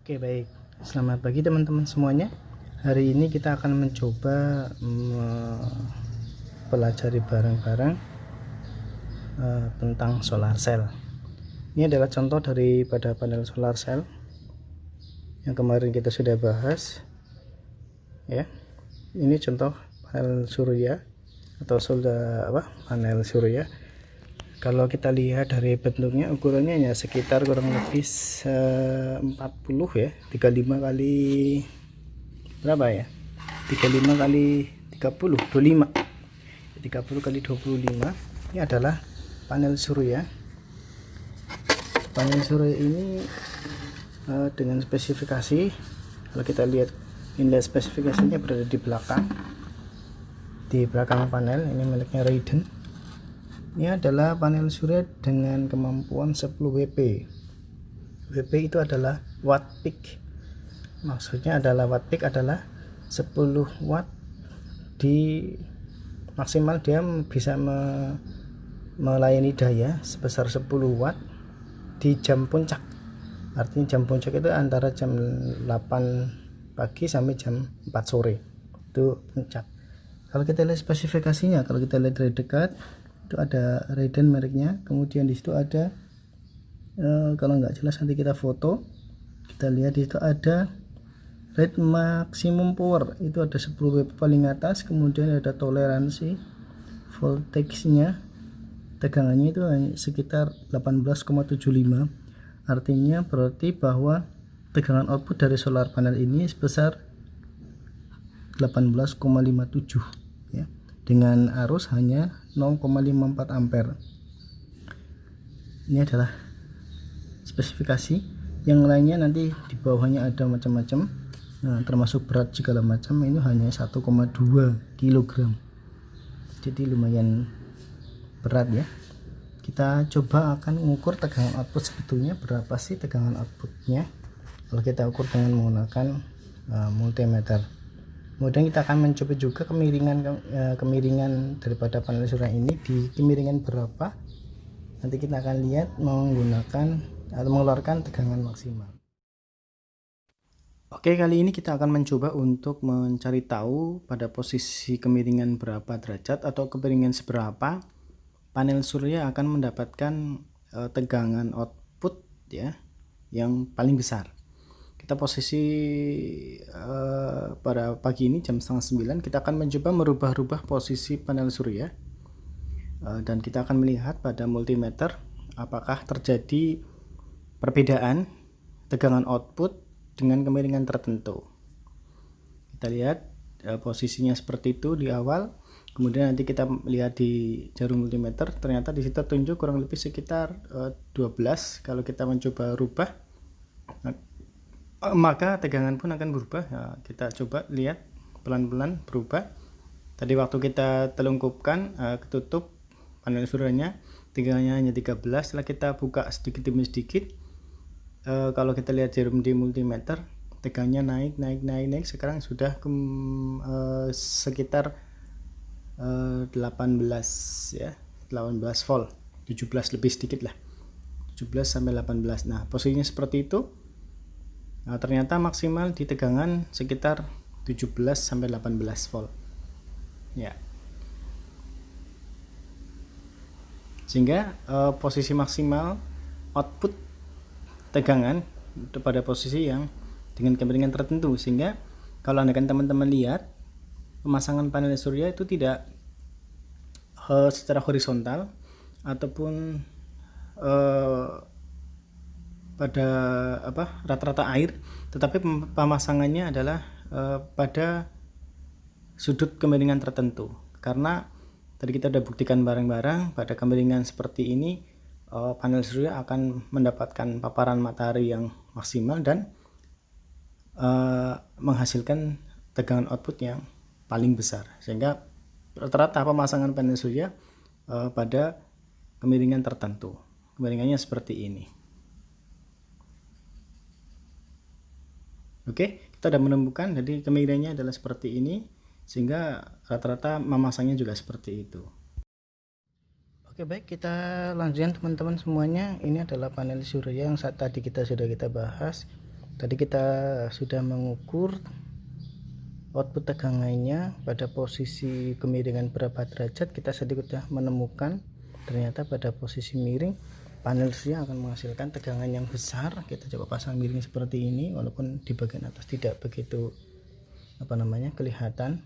Oke, baik. Selamat pagi teman-teman semuanya. Hari ini kita akan mencoba mempelajari bareng-bareng tentang solar cell. Ini adalah contoh daripada panel solar cell yang kemarin kita sudah bahas, ya. Ini contoh panel surya atau panel surya. Kalau kita lihat dari bentuknya, ukurannya ya sekitar kurang lebih 40 ya, 35 kali berapa ya, 35 kali 30, 25, 30 kali 25. Ini adalah panel surya. Panel surya ini dengan spesifikasi, kalau kita lihat nilai spesifikasinya berada di belakang panel. Ini miliknya Rayden. Ini adalah panel surya dengan kemampuan 10 WP. WP itu adalah watt peak. Maksudnya adalah watt peak adalah 10 watt di maksimal, dia bisa melayani daya sebesar 10 watt di jam puncak. Artinya jam puncak itu antara jam 8 pagi sampai jam 4 sore. Itu puncak. Kalau kita lihat spesifikasinya, kalau kita lihat dari dekat, itu ada Rayden mereknya. Kemudian di situ ada kalau nggak jelas nanti kita foto, kita lihat di situ ada rate maximum power, itu ada 10 W paling atas. Kemudian ada toleransi voltage-nya, tegangannya itu sekitar 18,75. artinya berarti bahwa tegangan output dari solar panel ini sebesar 18,57 ya, dengan arus hanya 0,54 ampere. Ini adalah spesifikasi. Yang lainnya nanti di bawahnya ada macam-macam, termasuk berat segala macam. Ini hanya 1,2 kg, jadi lumayan berat ya. Kita coba akan mengukur tegangan output sebetulnya berapa sih tegangan outputnya kalau kita ukur dengan menggunakan multimeter. Kemudian kita akan mencoba juga kemiringan daripada panel surya ini di kemiringan berapa. Nanti kita akan lihat menggunakan atau mengeluarkan tegangan maksimal. Oke, kali ini kita akan mencoba untuk mencari tahu pada posisi kemiringan berapa derajat atau kemiringan seberapa panel surya akan mendapatkan tegangan output ya yang paling besar. Kita posisi pada pagi ini jam 8:30, kita akan mencoba merubah-rubah posisi panel surya dan kita akan melihat pada multimeter apakah terjadi perbedaan tegangan output dengan kemiringan tertentu. Kita lihat posisinya seperti itu di awal. Kemudian nanti kita lihat di jarum multimeter, ternyata di situ tunjuk kurang lebih sekitar 12. Kalau kita mencoba rubah, maka tegangan pun akan berubah. Nah, kita coba lihat pelan-pelan berubah. Tadi waktu kita telungkupkan, ketutup panel suryanya, tegangannya hanya 13. Setelah kita buka sedikit demi sedikit, kalau kita lihat jarum di multimeter, tegangannya naik. Sekarang sudah sekitar 18 ya, 18 volt, 17 lebih sedikit lah, 17 sampai 18. Nah, posisinya seperti itu. Nah, ternyata maksimal di tegangan sekitar 17 sampai 18 volt. Ya. Sehingga posisi maksimal output tegangan pada posisi yang dengan kemiringan tertentu. Sehingga kalau teman-teman lihat pemasangan panel surya itu tidak secara horizontal ataupun pada rata-rata air, tetapi pemasangannya adalah pada sudut kemiringan tertentu. Karena tadi kita sudah buktikan bareng-bareng pada kemiringan seperti ini panel surya akan mendapatkan paparan matahari yang maksimal dan menghasilkan tegangan output yang paling besar. Sehingga rata-rata pemasangan panel surya pada kemiringan tertentu. Kemiringannya seperti ini. Oke, kita sudah menemukan jadi kemiringannya adalah seperti ini, sehingga rata-rata memasangnya juga seperti itu. Oke, baik, kita lanjutkan teman-teman semuanya. Ini adalah panel surya yang saat tadi kita sudah bahas. Tadi kita sudah mengukur output tegangannya pada posisi kemiringan berapa derajat. Kita sudah menemukan ternyata pada posisi miring panel surya akan menghasilkan tegangan yang besar. Kita coba pasang miring seperti ini, walaupun di bagian atas tidak begitu kelihatan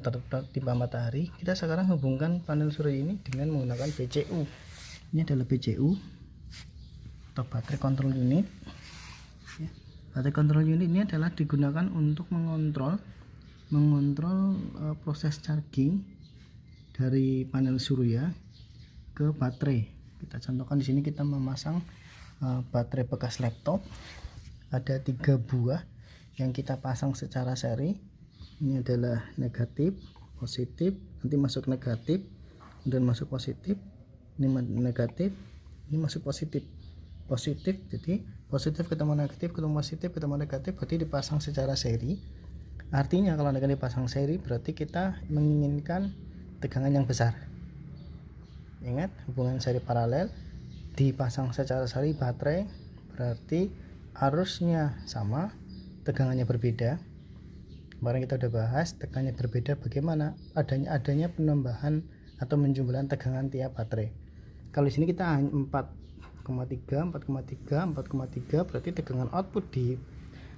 tertimpa matahari. Kita sekarang hubungkan panel surya ini dengan menggunakan PCU. Ini adalah PCU atau baterai control unit. Baterai control unit ini adalah digunakan untuk mengontrol proses charging dari panel surya ke baterai. Kita contohkan di sini kita memasang baterai bekas laptop. Ada 3 buah yang kita pasang secara seri. Ini adalah negatif, positif, nanti masuk negatif, dan masuk positif. Ini negatif, ini masuk positif. Jadi positif ketemu negatif, ketemu positif, ketemu negatif, berarti dipasang secara seri. Artinya kalau akan dipasang seri berarti kita menginginkan tegangan yang besar. Ingat, hubungan seri paralel dipasang secara seri baterai berarti arusnya sama, tegangannya berbeda. Kemarin kita udah bahas tegangannya berbeda bagaimana adanya penambahan atau penjumlahan tegangan tiap baterai. Kalau di sini kita hanya 4,3 berarti tegangan output di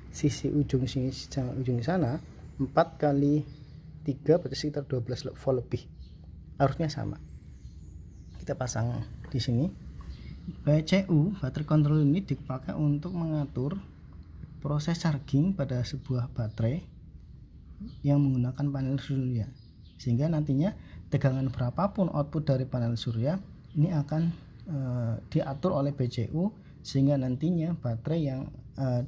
sisi ujung sini ujung sana 4 kali 3 berarti sekitar 12 volt lebih. Arusnya sama. Kita pasang di sini. PCU, baterai control unit, dipakai untuk mengatur proses charging pada sebuah baterai yang menggunakan panel surya, sehingga nantinya tegangan berapapun output dari panel surya ini akan diatur oleh PCU, sehingga nantinya baterai yang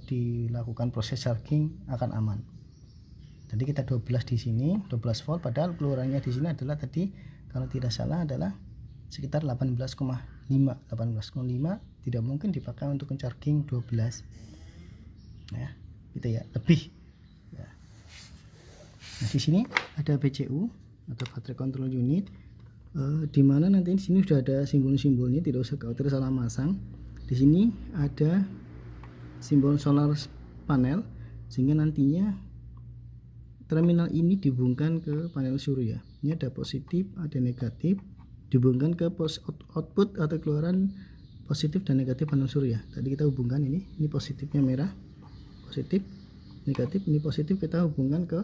dilakukan proses charging akan aman. Tadi kita 12 di sini, 12 volt, padahal keluarannya di sini adalah tadi kalau tidak salah adalah sekitar 18,5 tidak mungkin dipakai untuk charging 12 ya, gitu ya, lebih ya. Nah, di sini ada PCU atau baterai control unit, di mana nanti di sini sudah ada simbol-simbolnya, tidak usah khawatir salah masang. Di sini ada simbol solar panel, sehingga nantinya terminal ini dihubungkan ke panel surya. Ini ada positif, ada negatif, dihubungkan ke output atau keluaran positif dan negatif panel surya. Tadi kita hubungkan ini positifnya merah, positif, negatif, ini positif, kita hubungkan ke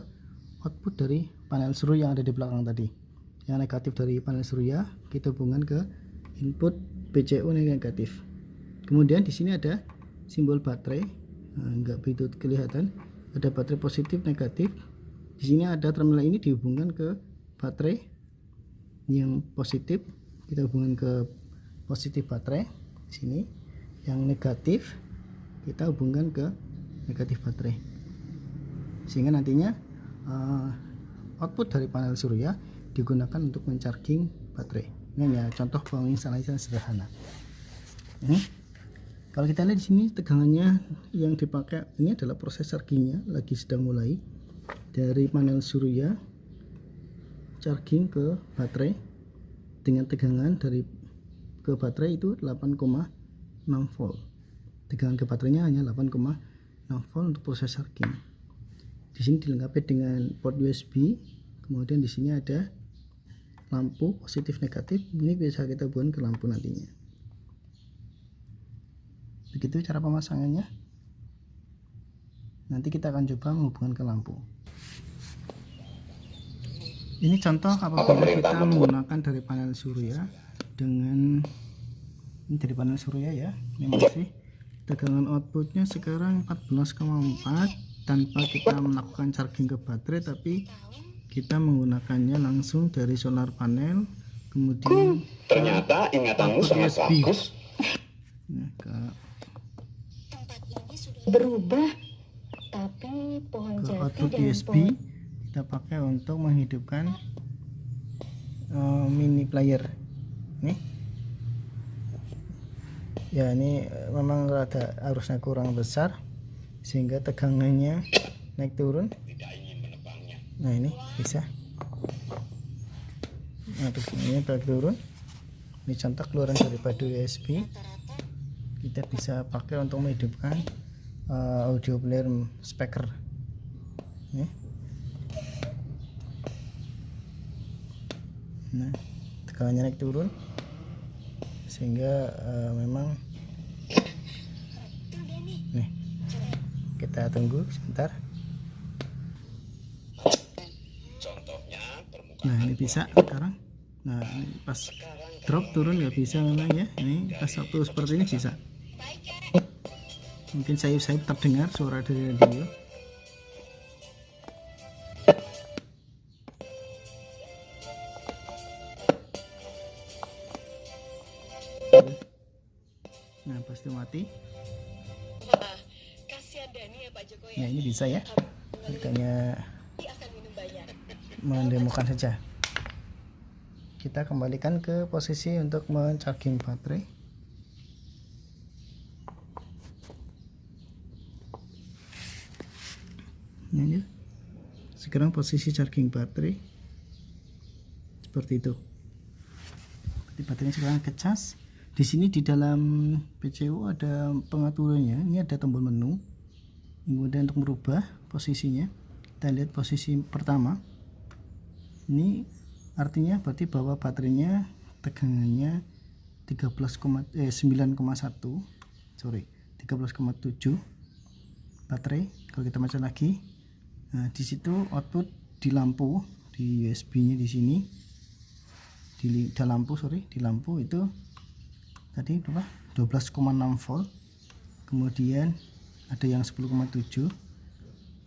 output dari panel surya yang ada di belakang tadi. Yang negatif dari panel surya kita hubungkan ke input PCU negatif. Kemudian di sini ada simbol baterai, enggak begitu kelihatan, ada baterai positif, negatif. Di sini ada terminal ini dihubungkan ke baterai yang positif, kita hubungkan ke positif baterai. Di sini yang negatif kita hubungkan ke negatif baterai, sehingga nantinya output dari panel surya digunakan untuk mencharging baterai. Ini ya contoh penginstalasian sederhana. Kalau kita lihat di sini tegangannya yang dipakai ini adalah proses chargingnya lagi sedang mulai dari panel surya charging ke baterai dengan tegangan dari ke baterai itu 8,6 volt. Tegangan ke baterainya hanya 8,6 volt untuk proses charging. Di sini dilengkapi dengan port USB. Kemudian di sini ada lampu positif negatif. Ini bisa kita hubungkan ke lampu nantinya. Begitu cara pemasangannya. Nanti kita akan coba menghubungkan ke lampu. Ini contoh apabila kita menggunakan dari panel surya dengan ini dari panel surya ya. Ini masih tegangan outputnya sekarang 14,4 tanpa kita melakukan charging ke baterai, tapi kita menggunakannya langsung dari solar panel, kemudian ternyata ingatanmu sangat bagus. Nah, berubah, tapi pohon ke jati output dan USB kita pakai untuk menghidupkan mini player nih ya. Ini memang rada arusnya kurang besar sehingga tegangannya naik turun. Nah ini bisa, nah tegangannya naik turun. Ini contoh keluaran daripada USB, kita bisa pakai untuk menghidupkan audio player speaker nih. Nah, tegangannya naik turun sehingga memang nih, kita tunggu sebentar. Contohnya permukaan. Nah, ini bisa sekarang. Nah, ini pas drop turun nggak bisa memang ya. Ini pas waktu seperti ini bisa. Mungkin saya terdengar suara dari radio. Nah, pasti mati. Wah, kasihan Dani ya Pak Jokowi. Nah, ini bisa ya. Makanya Akan minum banyak. mendemokan saja. Kita kembalikan ke posisi untuk men-charging baterai. Ini ya. Sekarang posisi charging baterai seperti itu. Baterainya sekarang kecas. Di sini di dalam PCU ada pengaturannya. Ini ada tombol menu. Kemudian untuk merubah posisinya, kita lihat posisi pertama. Ini artinya berarti bahwa baterainya tegangannya 13,7 baterai. Kalau kita baca lagi, nah di situ output di lampu, di USB-nya di sini, di lampu itu tadi berapa? 12,6 volt. Kemudian ada yang 10,7.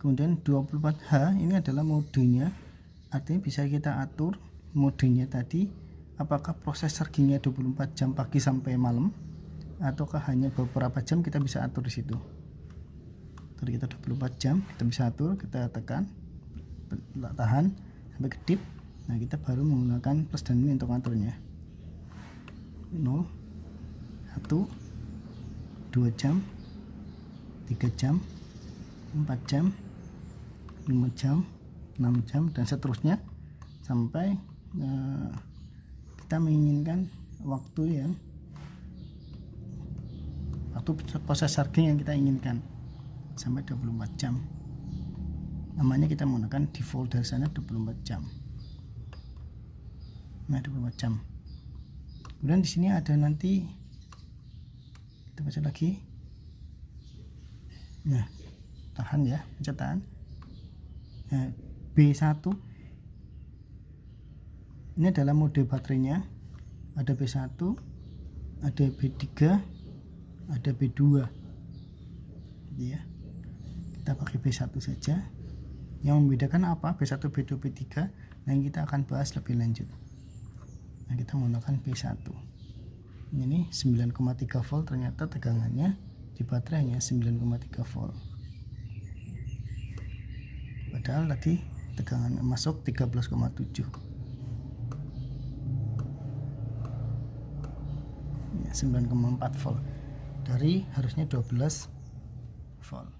Kemudian 24H ini adalah modenya. Artinya bisa kita atur modenya tadi, apakah proses chargingnya 24 jam pagi sampai malam ataukah hanya beberapa jam, kita bisa atur di situ. Tadi kita 24 jam kita bisa atur, kita tekan, tahan sampai kedip. Nah, kita baru menggunakan plus dan minus untuk aturnya. 0, 1, 2 jam, 3 jam, 4 jam, 5 jam, 6 jam, dan seterusnya sampai kita menginginkan waktu proses charging yang kita inginkan sampai 24 jam. Namanya kita menggunakan default dari sana 24 jam. Nah, 24 jam. Kemudian di sini ada nanti, kita baca lagi. Nah, tahan ya, pencetakan. Nah, B1 ini adalah mode baterainya. Ada B1, ada B3, ada B2. Ya. Kita pakai B1 saja. Yang membedakan apa? B1, B2, B3. Nah, yang kita akan bahas lebih lanjut. Nah, kita menggunakan B1. Ini 9,3 volt, ternyata tegangannya di baterai hanya 9,3 volt. Padahal tadi tegangan masuk 13,7. Ya, 9,4 volt. Dari harusnya 12 volt.